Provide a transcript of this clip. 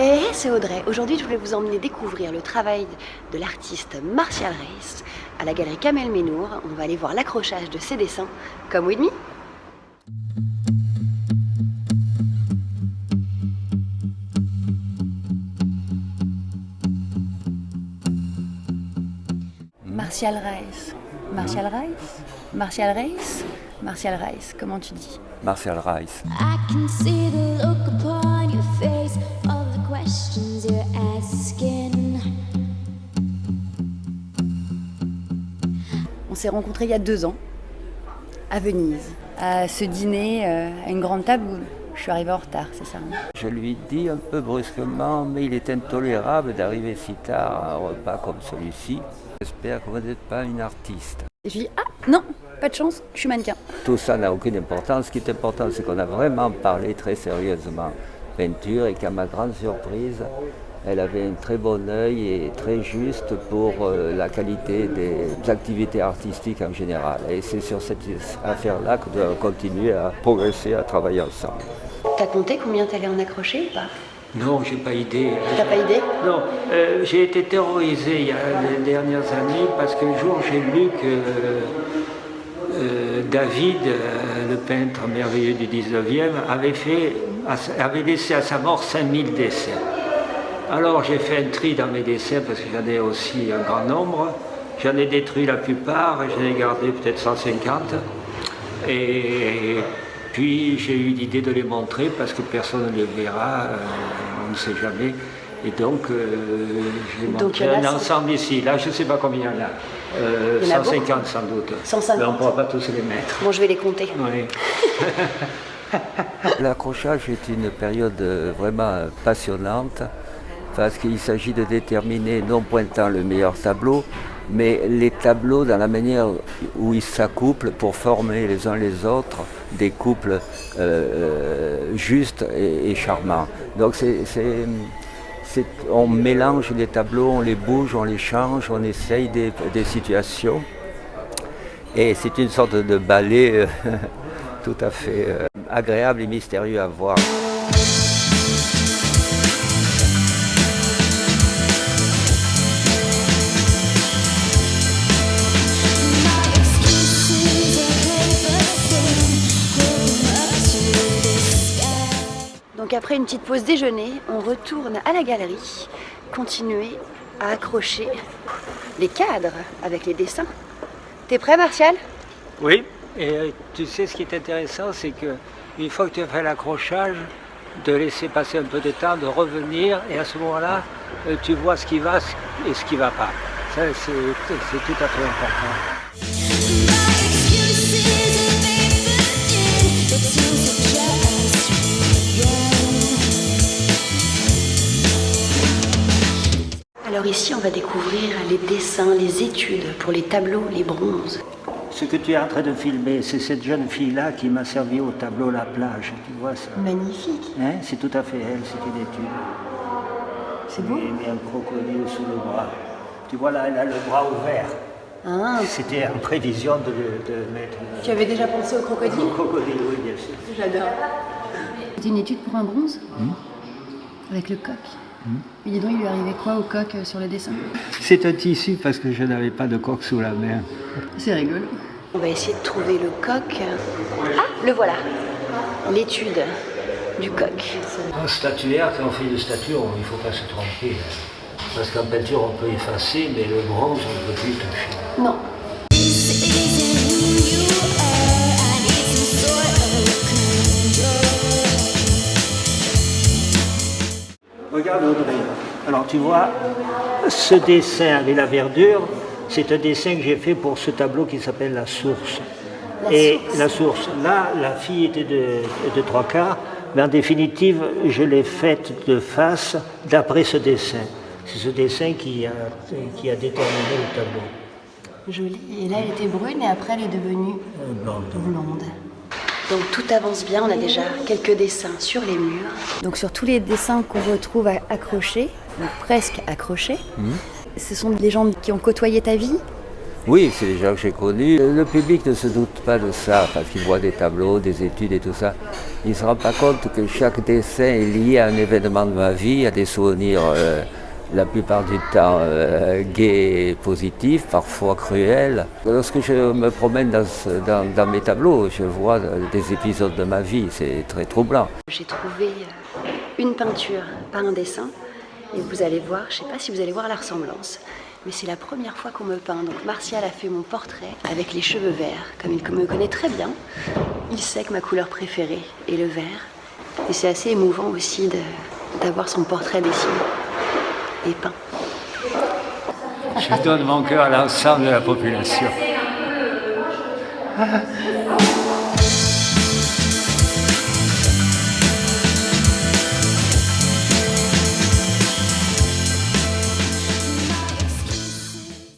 Hey, c'est Audrey. Aujourd'hui, je voulais vous emmener découvrir le travail de l'artiste Martial Reis à la galerie Kamel Ménour. On va aller voir l'accrochage de ses dessins. Come with me. Martial Reis. Martial Reis. Martial Reis. Martial Reis. Comment tu dis? Martial Reis. I can see the look upon your face, all the questions you're asking. On s'est rencontrés il y a 2 ans, à Venise, à ce dîner, à une grande table où je suis arrivée en retard, c'est ça, hein? Je lui dis un peu brusquement, mais il est intolérable d'arriver si tard à un repas comme celui-ci. J'espère que vous n'êtes pas une artiste. Et je lui dis, ah non, pas de chance, je suis mannequin. Tout ça n'a aucune importance. Ce qui est important, c'est qu'on a vraiment parlé très sérieusement peinture et qu'à ma grande surprise, elle avait un très bon œil et très juste pour la qualité des activités artistiques en général. Et c'est sur cette affaire-là que nous allons continuer à progresser, à travailler ensemble. T'as compté combien t'allais en accrocher ou pas? Non, j'ai pas idée. T'as pas idée? Non, j'ai été terrorisé il y a les dernières années parce qu'un jour j'ai lu que David, le peintre merveilleux du 19e, avait laissé à sa mort 5000 dessins. Alors j'ai fait un tri dans mes dessins parce que j'en ai aussi un grand nombre. J'en ai détruit la plupart et j'en ai gardé peut-être 150. Et puis j'ai eu l'idée de les montrer parce que personne ne les verra, on ne sait jamais. Et donc j'ai montré un ensemble ici. Là je ne sais pas combien il y en a. 150 sans doute. 150. Mais on ne pourra pas tous les mettre. Bon, je vais les compter. Oui. L'accrochage est une période vraiment passionnante parce qu'il s'agit de déterminer, non pointant le meilleur tableau, mais les tableaux dans la manière où ils s'accouplent pour former les uns les autres des couples justes et charmants. Donc on mélange les tableaux, on les bouge, on les change, on essaye des situations. Et c'est une sorte de ballet tout à fait agréable et mystérieux à voir. Donc après une petite pause déjeuner, on retourne à la galerie, continuer à accrocher les cadres avec les dessins. T'es prêt, Martial? Oui, et tu sais ce qui est intéressant, c'est qu'une fois que tu as fait l'accrochage, de laisser passer un peu de temps, de revenir, et à ce moment-là, tu vois ce qui va et ce qui ne va pas. Ça, c'est tout à fait important. Alors ici, on va découvrir les dessins, les études pour les tableaux, les bronzes. Ce que tu es en train de filmer, c'est cette jeune fille-là qui m'a servi au tableau La Plage. Tu vois ça? Magnifique. Hein? C'est tout à fait elle, c'est une étude. C'est beau. J'ai mis un crocodile sous le bras. Tu vois là, elle a le bras ouvert. Ah. C'était en prévision de mettre... Tu avais déjà pensé au crocodile? Au crocodile, oui, bien sûr. J'adore. C'est une étude pour un bronze? Avec le coq. Et dis donc, il lui arrivait quoi au coq sur le dessin? C'est un tissu parce que je n'avais pas de coq sous la main. C'est rigolo. On va essayer de trouver le coq. Ah, le voilà. L'étude du coq. En statuaire, quand on fait une statue, il ne faut pas se tromper. Parce qu'en peinture, on peut effacer, mais le bronze, on ne peut plus toucher. Non. Regarde Audrey. Alors tu vois, ce dessin avec la verdure, c'est un dessin que j'ai fait pour ce tableau qui s'appelle La Source. La Source, là, la fille était de 3/4, mais en définitive, je l'ai faite de face d'après ce dessin. C'est ce dessin qui a déterminé le tableau. Jolie. Et là, elle était brune et après, elle est devenue blonde. Donc tout avance bien, on a déjà quelques dessins sur les murs. Donc sur tous les dessins qu'on retrouve accrochés, ou presque accrochés, ce sont des gens qui ont côtoyé ta vie Oui, c'est des gens que j'ai connus. Le public ne se doute pas de ça, parce qu'il voit des tableaux, des études et tout ça. Il ne se rend pas compte que chaque dessin est lié à un événement de ma vie, à des souvenirs la plupart du temps gais et positifs, parfois cruels. Lorsque je me promène dans mes tableaux, je vois des épisodes de ma vie, c'est très troublant. J'ai trouvé une peinture, pas un dessin, et vous allez voir, je ne sais pas si vous allez voir la ressemblance, mais c'est la première fois qu'on me peint. Donc Martial a fait mon portrait avec les cheveux verts, comme il me connaît très bien. Il sait que ma couleur préférée est le vert, et c'est assez émouvant aussi d'avoir son portrait dessiné et peint. Je donne mon cœur à l'ensemble de la population.